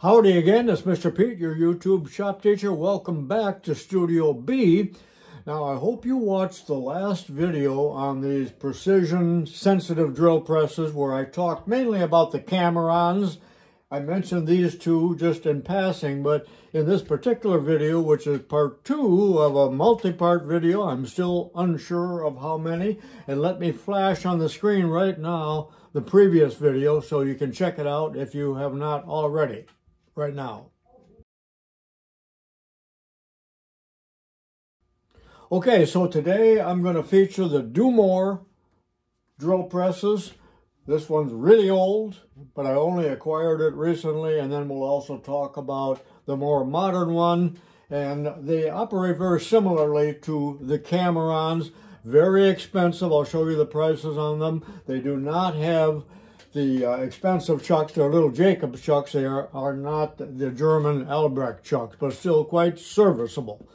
Howdy again, it's Mr. Pete, your YouTube shop teacher. Welcome back to Studio B. Now, I hope you watched the last video on these precision sensitive drill presses where I talked mainly about the Camerons. I mentioned these two just in passing, but in this particular video, which is part 2 of a multi-part video, I'm still unsure of how many. And let me flash on the screen right now the previous video so you can check it out if you have not already. Right now. Okay, so today I'm going to feature the Dumore drill presses. This one's really old, but I only acquired it recently, and then we'll also talk about the more modern one. And they operate very similarly to the Camerons. Very expensive. I'll show you the prices on them. They do not have the expensive chucks. They're little Jacobs chucks. They are not the German Albrecht chucks, but still quite serviceable.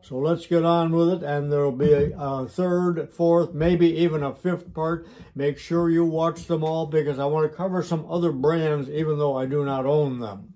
So let's get on with it, and there'll be a third, fourth, maybe even a fifth part. Make sure you watch them all because I want to cover some other brands even though I do not own them.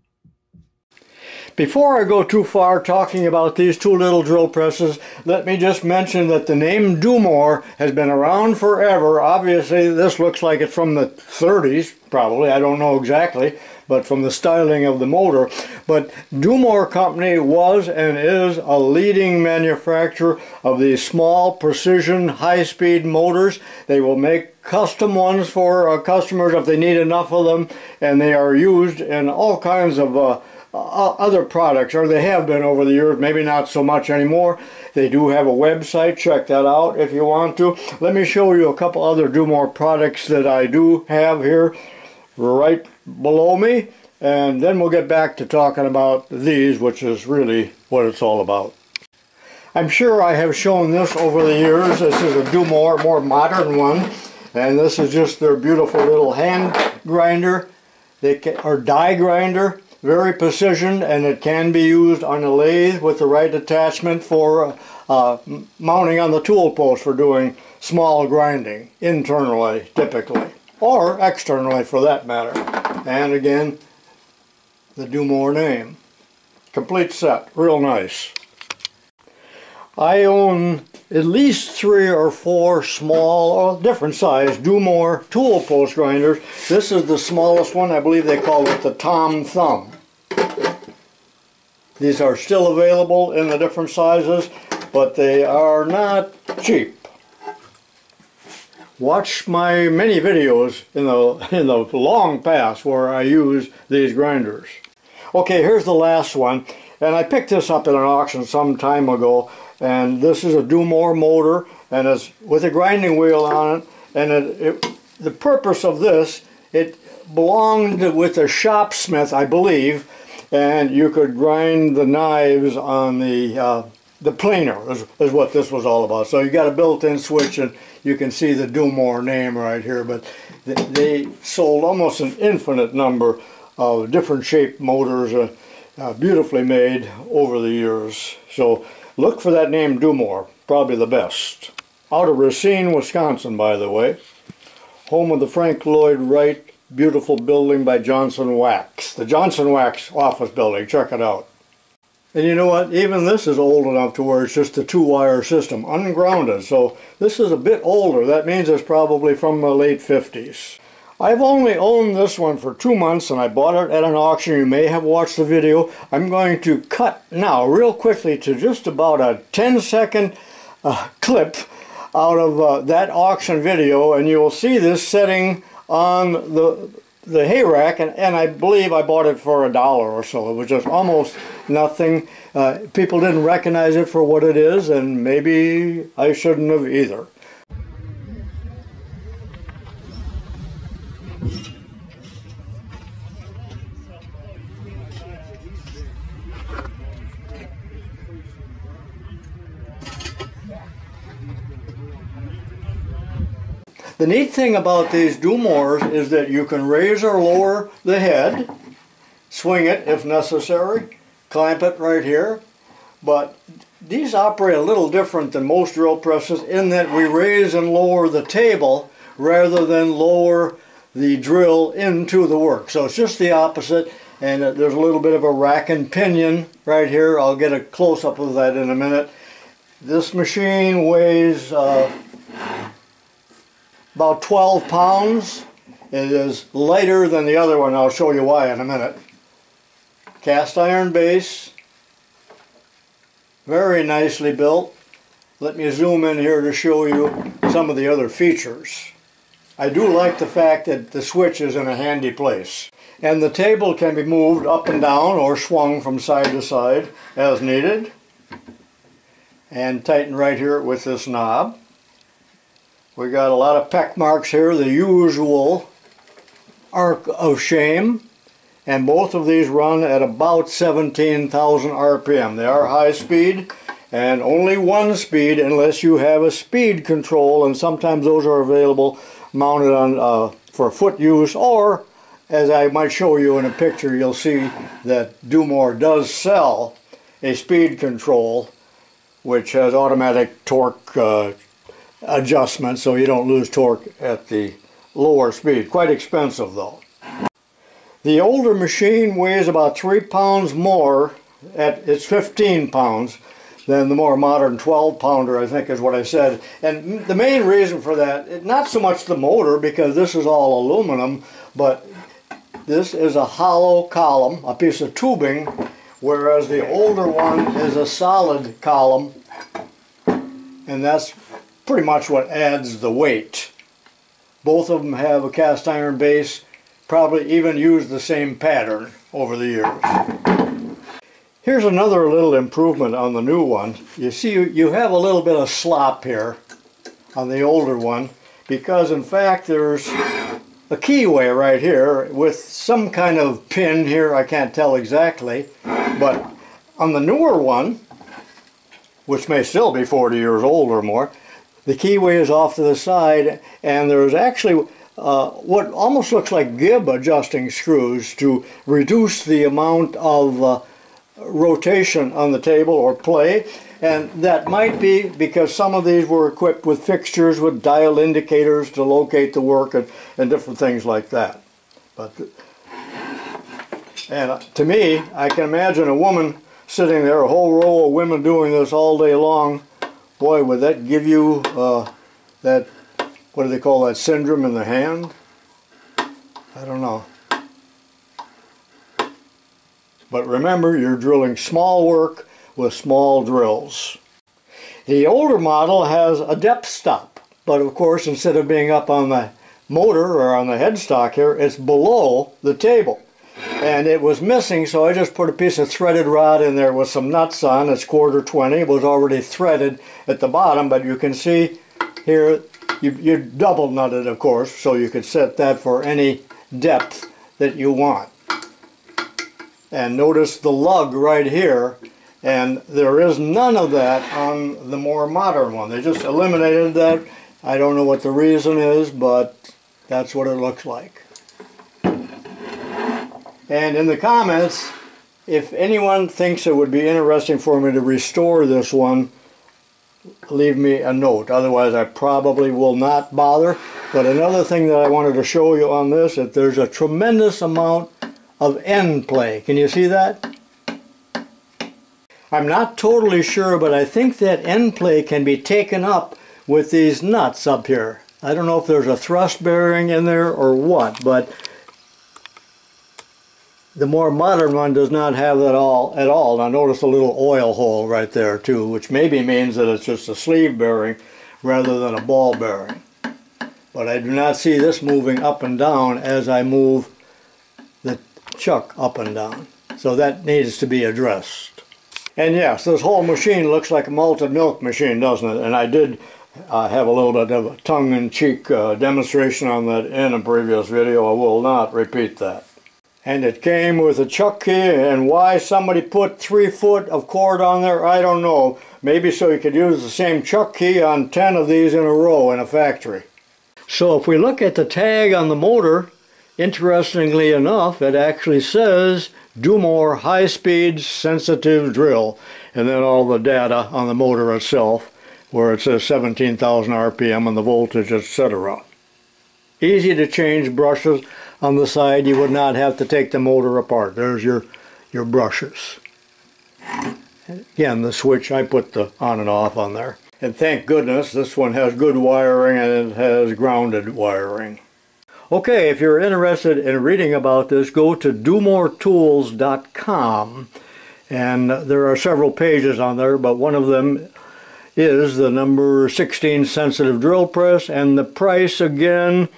Before I go too far talking about these two little drill presses, let me just mention that the name Dumore has been around forever. Obviously, this looks like it's from the 30s, probably. I don't know exactly, but from the styling of the motor. But Dumore Company was and is a leading manufacturer of these small, precision, high-speed motors. They will make custom ones for customers if they need enough of them, and they are used in all kinds of other products, or they have been over the years, maybe not so much anymore. They do have a website, check that out if you want to. Let me show you a couple other Dumore products that I do have here right below me, and then we'll get back to talking about these, which is really what it's all about. I'm sure I have shown this over the years. This is a Dumore, more modern one, and this is just their beautiful little hand grinder, or die grinder. Very precision, and it can be used on a lathe with the right attachment for mounting on the tool post for doing small grinding, internally typically, or externally for that matter. And again, the Dumore name. Complete set, real nice. I own at least 3 or 4 small, or different size, Dumore tool post grinders. This is the smallest one. I believe they call it the Tom Thumb. These are still available in the different sizes, but they are not cheap. Watch my many videos in the long past where I use these grinders. Okay, here's the last one, and I picked this up at an auction some time ago. And this is a Dumore motor, and it's with a grinding wheel on it. And the purpose of this, it belonged with a shopsmith, I believe, and you could grind the knives on the planer, is what this was all about. So you got a built-in switch, and you can see the Dumore name right here. But they sold almost an infinite number of different shaped motors, beautifully made over the years. So look for that name Dumore, probably the best. Out of Racine, Wisconsin, by the way. Home of the Frank Lloyd Wright beautiful building by Johnson Wax. The Johnson Wax office building, check it out. And you know what, even this is old enough to where it's just a 2-wire system, ungrounded. So this is a bit older. That means it's probably from the late 50s. I've only owned this one for 2 months, and I bought it at an auction. You may have watched the video. I'm going to cut now real quickly to just about a 10-second clip out of that auction video, and you'll see this setting on the hay rack, and I believe I bought it for $1 or so. It was just almost nothing. People didn't recognize it for what it is, and maybe I shouldn't have either. The neat thing about these Dumores is that you can raise or lower the head, swing it if necessary, clamp it right here, but these operate a little different than most drill presses in that we raise and lower the table rather than lower the drill into the work. So it's just the opposite. and there's a little bit of a rack and pinion right here. I'll get a close-up of that in a minute. This machine weighs about 12 pounds. It is lighter than the other one. I'll show you why in a minute. Cast iron base, very nicely built. Let me zoom in here to show you some of the other features. I do like the fact that the switch is in a handy place. And the table can be moved up and down or swung from side to side as needed. And tighten right here with this knob. We got a lot of peck marks here, the usual arc of shame. And both of these run at about 17,000 RPM. They are high speed and only one speed unless you have a speed control, and sometimes those are available mounted on for foot use, or as I might show you in a picture, you'll see that Dumore does sell a speed control which has automatic torque adjustment so you don't lose torque at the lower speed. Quite expensive though. The older machine weighs about 3 pounds more, it's 15 pounds, than the more modern 12-pounder, I think is what I said. And the main reason for that, not so much the motor, because this is all aluminum, but this is a hollow column, a piece of tubing, whereas the older one is a solid column, and that's pretty much what adds the weight. Both of them have a cast iron base, probably even used the same pattern over the years. Here's another little improvement on the new one. You see, you have a little bit of slop here on the older one, because in fact there's a keyway right here with some kind of pin here, I can't tell exactly, but on the newer one, which may still be 40 years old or more, the keyway is off to the side, and there's actually what almost looks like gib adjusting screws to reduce the amount of rotation on the table or play, and that might be because some of these were equipped with fixtures with dial indicators to locate the work and different things like that. And to me, I can imagine a woman sitting there, a whole row of women doing this all day long. Boy, would that give you that, what do they call that, syndrome in the hand? I don't know. But remember, you're drilling small work with small drills. The older model has a depth stop, but of course, instead of being up on the motor or on the headstock here, it's below the table. And it was missing, so I just put a piece of threaded rod in there with some nuts on. It's 1/4 20. It was already threaded at the bottom, but you can see here, you double nutted, of course, so you could set that for any depth that you want. And notice the lug right here, and there is none of that on the more modern one. They just eliminated that. I don't know what the reason is, but that's what it looks like. And in the comments, if anyone thinks it would be interesting for me to restore this one, leave me a note. Otherwise, I probably will not bother. But another thing that I wanted to show you on this, that there's a tremendous amount of end play. Can you see that? I'm not totally sure, but I think that end play can be taken up with these nuts up here. I don't know if there's a thrust bearing in there or what, but the more modern one does not have that at all. Now notice a little oil hole right there too, which maybe means that it's just a sleeve bearing rather than a ball bearing. But I do not see this moving up and down as I move the chuck up and down. So that needs to be addressed. And yes, this whole machine looks like a malted milk machine, doesn't it? And I did have a little bit of a tongue-in-cheek demonstration on that in a previous video. I will not repeat that. And it came with a chuck key, and why somebody put 3 foot of cord on there, I don't know. Maybe so you could use the same chuck key on 10 of these in a row in a factory. So if we look at the tag on the motor, interestingly enough, it actually says Dumore high-speed sensitive drill, and then all the data on the motor itself, where it says 17,000 RPM and the voltage, etc. Easy to change brushes. on the side, you would not have to take the motor apart. There's your brushes. Again, the switch, I put the on and off on there. And thank goodness this one has good wiring and it has grounded wiring. Okay, if you're interested in reading about this, go to dumoretools.com, and there are several pages on there, but one of them is the number 16 sensitive drill press, and the price again,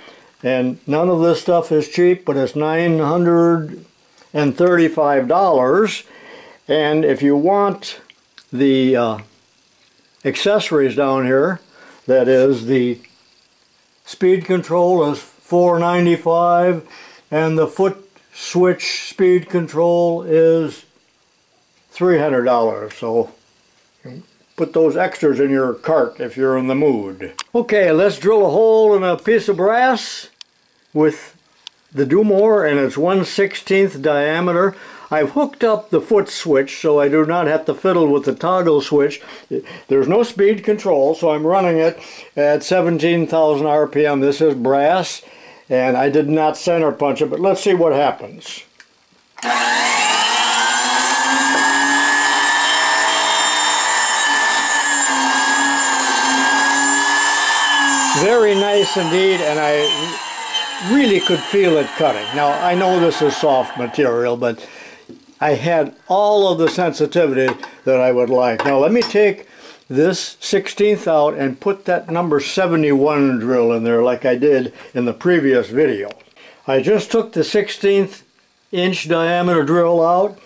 and none of this stuff is cheap, but it's $935. And if you want the accessories down here, that is the speed control is $495, and the foot switch speed control is $300. So put those extras in your cart if you're in the mood. Okay, let's drill a hole in a piece of brass with the dumore, and it's 1/16 diameter. I've hooked up the foot switch so I do not have to fiddle with the toggle switch. There's no speed control, so I'm running it at 17,000 RPM. This is brass, and I did not center punch it, but let's see what happens. Very nice indeed, and I really could feel it cutting. Now, I know this is soft material, but I had all of the sensitivity that I would like. Now, let me take this 16th out and put that number 71 drill in there like I did in the previous video. I just took the 16th inch diameter drill out.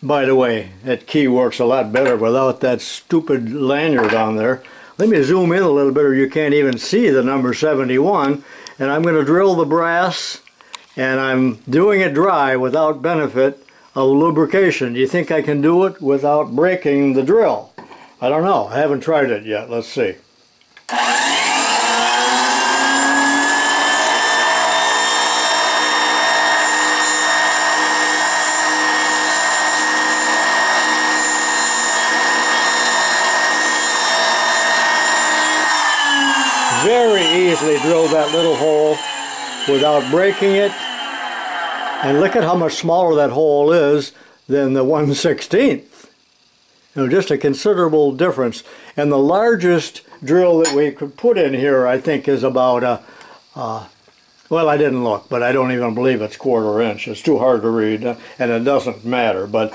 By the way, that key works a lot better without that stupid lanyard on there. Let me zoom in a little bit or you can't even see the number 71. And I'm going to drill the brass, and I'm doing it dry without benefit of lubrication. Do you think I can do it without breaking the drill? I don't know. I haven't tried it yet. Let's see. Very easily drilled that little hole without breaking it. And look at how much smaller that hole is than the 1/16. You know, just a considerable difference. And the largest drill that we could put in here, I think, is about well, I didn't look, but I don't even believe it's 1/4 inch. It's too hard to read, and it doesn't matter. But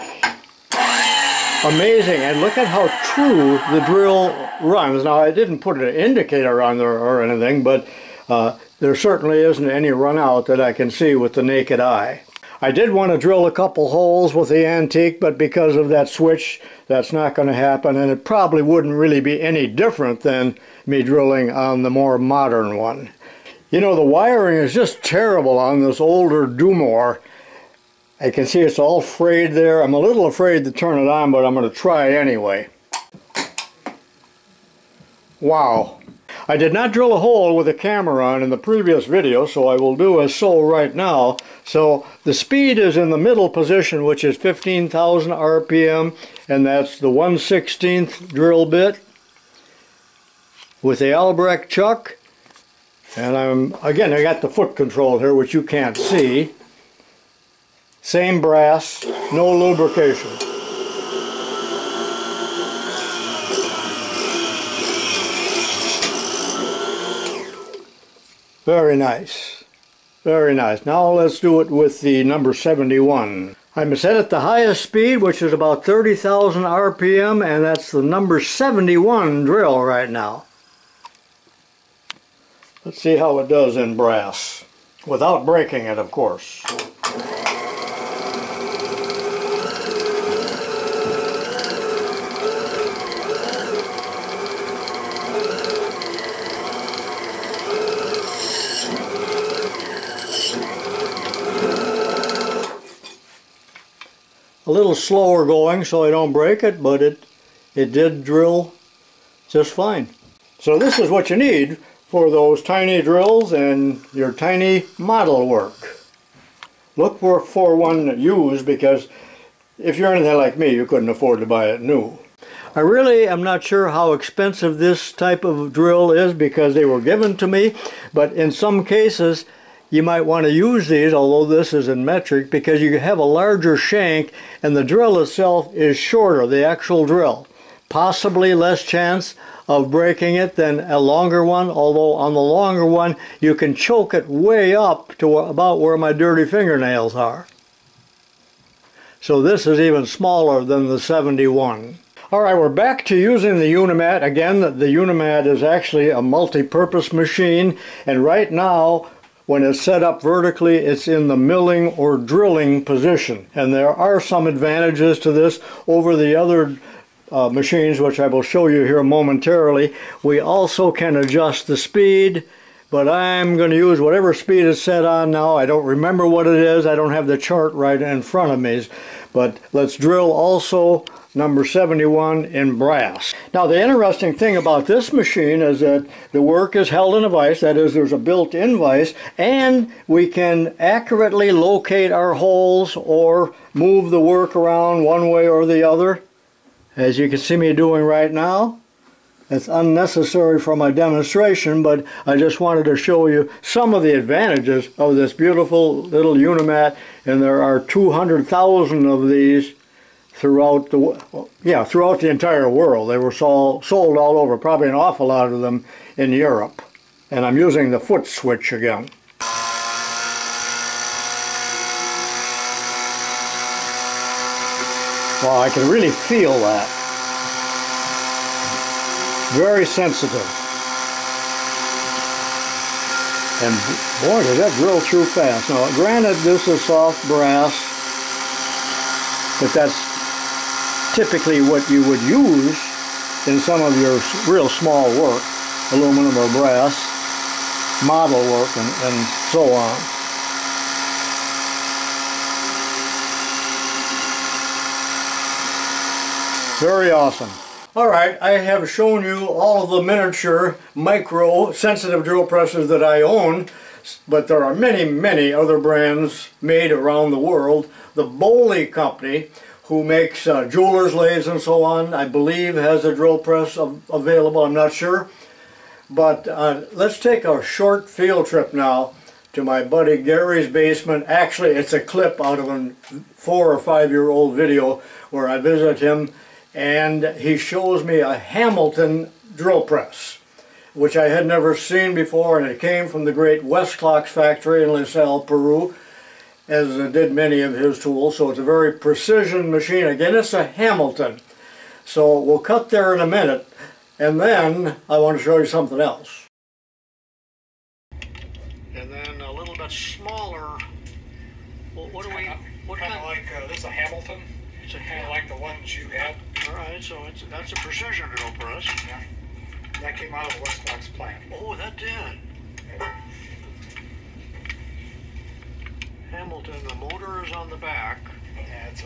amazing, and look at how true the drill runs. Now, I didn't put an indicator on there or anything, but there certainly isn't any run out that I can see with the naked eye. I did want to drill a couple holes with the antique, but because of that switch, that's not going to happen, and it probably wouldn't really be any different than me drilling on the more modern one. You know, the wiring is just terrible on this older dumore. I can see it's all frayed there. I'm a little afraid to turn it on, but I'm going to try anyway. Wow. I did not drill a hole with the camera on in the previous video, so I will do as so right now. So the speed is in the middle position, which is 15,000 RPM, and that's the 1/16 drill bit with the Albrecht chuck. And again, I got the foot control here, which you can't see. Same brass, no lubrication. Very nice. Very nice. Now let's do it with the number 71. I'm set at the highest speed, which is about 30,000 RPM, and that's the number 71 drill right now. Let's see how it does in brass, without breaking it, of course. A little slower going so I don't break it, but it did drill just fine. So this is what you need for those tiny drills and your tiny model work. Look for one used, because if you're anything like me, you couldn't afford to buy it new. I really am not sure how expensive this type of drill is because they were given to me, but in some cases you might want to use these, although this is in metric, because you have a larger shank and the drill itself is shorter, the actual drill. Possibly less chance of breaking it than a longer one, although on the longer one you can choke it way up to about where my dirty fingernails are. So this is even smaller than the 71. Alright, we're back to using the Unimat. Again, the Unimat is actually a multi-purpose machine, and right now when it's set up vertically, it's in the milling or drilling position. And there are some advantages to this over the other machines, which I will show you here momentarily. We also can adjust the speed, but I'm going to use whatever speed it's set on now. I don't remember what it is. I don't have the chart right in front of me. But let's drill also number 71 in brass. Now the interesting thing about this machine is that the work is held in a vise, that is there's a built-in vise, and we can accurately locate our holes or move the work around one way or the other, as you can see me doing right now. It's unnecessary for my demonstration, but I just wanted to show you some of the advantages of this beautiful little Unimat, and there are 200,000 of these throughout the entire world. They were sold all over, probably an awful lot of them in Europe. And I'm using the foot switch again. Wow, I can really feel that. Very sensitive. And boy, does that drill through fast. Now, granted, this is soft brass, but that's typically what you would use in some of your real small work, aluminum or brass, model work, and so on. Very awesome. Alright, I have shown you all of the miniature, micro, sensitive drill presses that I own, but there are many, many other brands made around the world. The Bowley Company, who makes jeweler's lathes and so on, I believe has a drill press available, I'm not sure. But let's take a short field trip now to my buddy Gary's basement. Actually, it's a clip out of a 4 or 5 year old video where I visit him, and he shows me a Hamilton drill press, which I had never seen before, and it came from the great Westclox factory in La Salle, Peru, as did many of his tools. So it's a very precision machine. Again, it's a Hamilton. So we'll cut there in a minute, and then I want to show you something else. And then a little bit smaller. Well, what do we? What kind of like this is a Hamilton? It's a kind of like the ones you had. All right, so that's a precision drill press. Yeah. That came out of the Westclox plant. Oh, that did. Yeah. Hamilton, the motor is on the back. Yeah, it's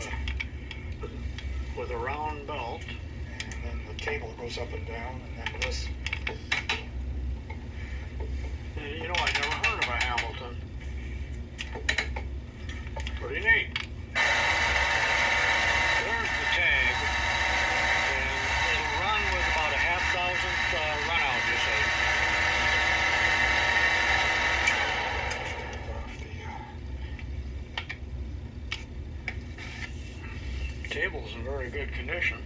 with a round belt. And then the table goes up and down, and then this. You know, I never heard of a Hamilton. Pretty neat. There's the tag, and it'll run with about a 1/2,000th run out, you see. Table's in very good condition.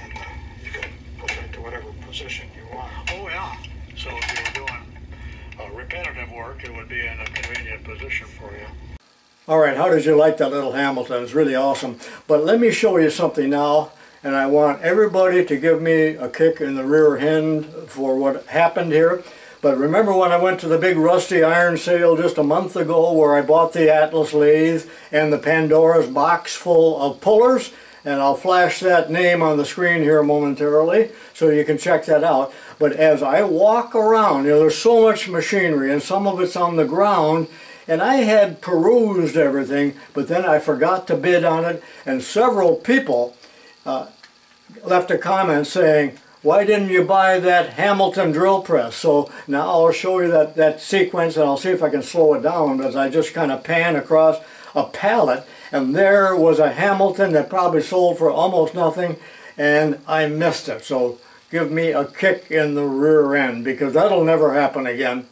And you can put it into whatever position you want. Oh yeah. So if you're doing repetitive work, it would be in a convenient position for you. Alright, how did you like that little Hamilton? It's really awesome. But let me show you something now, and I want everybody to give me a kick in the rear end for what happened here. But remember when I went to the big rusty iron sale just a month ago where I bought the Atlas lathe and the Pandora's box full of pullers? And I'll flash that name on the screen here momentarily so you can check that out. But as I walk around, you know, there's so much machinery and some of it's on the ground, and I had perused everything, but then I forgot to bid on it, and several people left a comment saying, why didn't you buy that Hamilton drill press? So now I'll show you that sequence, and I'll see if I can slow it down as I just kind of pan across a pallet, and there was a Hamilton that probably sold for almost nothing, and I missed it. So give me a kick in the rear end, because that'll never happen again.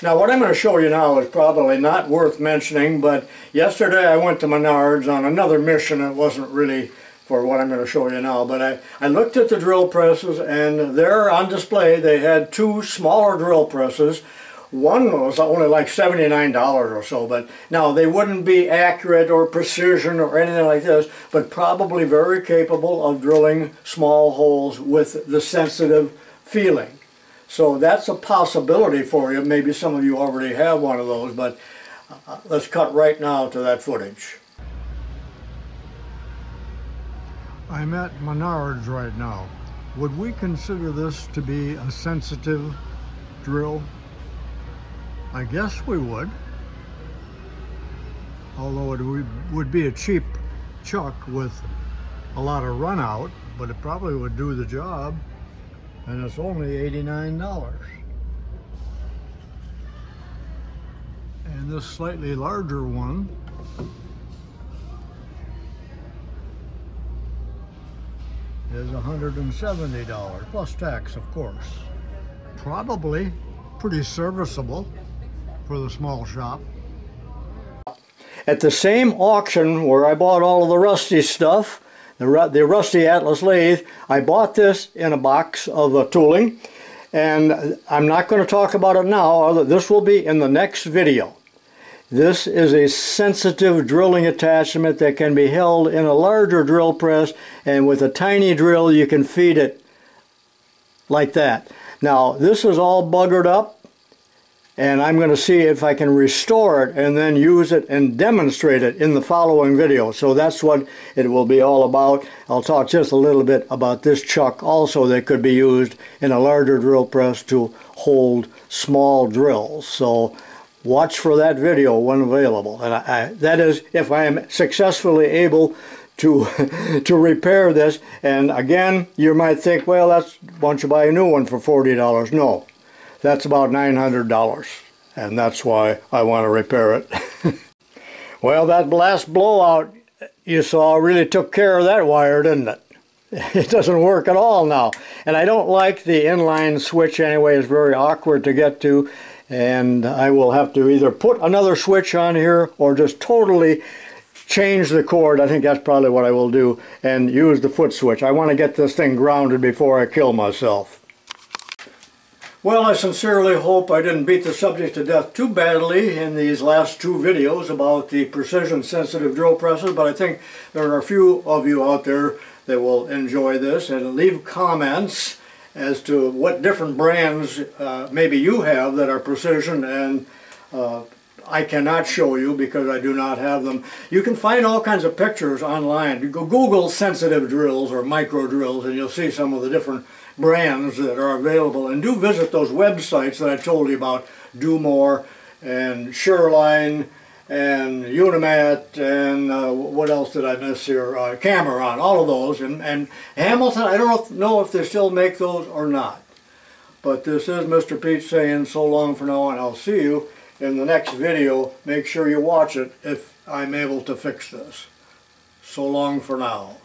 Now what I'm going to show you now is probably not worth mentioning, but yesterday I went to Menards on another mission. It wasn't really for what I'm going to show you now, but I looked at the drill presses, and there on display they had two smaller drill presses. One was only like $79 or so, but now they wouldn't be accurate or precision or anything like this, but probably very capable of drilling small holes with the sensitive feeling. So that's a possibility for you. Maybe some of you already have one of those, but let's cut right now to that footage. I'm at Menards right now. Would we consider this to be a sensitive drill? I guess we would. Although it would be a cheap chuck with a lot of run out, but it probably would do the job. And it's only $89. And this slightly larger one is $170, plus tax, of course. Probably pretty serviceable for the small shop. At the same auction where I bought all of the rusty stuff, the rusty Atlas lathe, I bought this in a box of tooling, and I'm not going to talk about it now. This will be in the next video. This is a sensitive drilling attachment that can be held in a larger drill press, and with a tiny drill you can feed it like that. Now this is all buggered up, and I'm going to see if I can restore it and then use it and demonstrate it in the following video. So that's what it will be all about. I'll talk just a little bit about this chuck also that could be used in a larger drill press to hold small drills. So watch for that video when available. And that is if I am successfully able to to repair this. And again, you might think, well, why don't you buy a new one for $40? No. That's about $900, and that's why I want to repair it. Well, that last blowout you saw really took care of that wire, didn't it? It doesn't work at all now. And I don't like the inline switch anyway. It's very awkward to get to, and I will have to either put another switch on here or just totally change the cord. I think that's probably what I will do, and use the foot switch. I want to get this thing grounded before I kill myself. Well, I sincerely hope I didn't beat the subject to death too badly in these last two videos about the precision sensitive drill presses, but I think there are a few of you out there that will enjoy this, and leave comments as to what different brands maybe you have that are precision and I cannot show you because I do not have them. You can find all kinds of pictures online. You go Google sensitive drills or micro drills and you'll see some of the different brands that are available. And do visit those websites that I told you about, Dumore and Shoreline and Unimat and what else did I miss here? Cameron, all of those. And Hamilton, I don't know if they still make those or not. But this is Mr. Pete saying so long for now, and I'll see you in the next video. Make sure you watch it if I'm able to fix this. So long for now.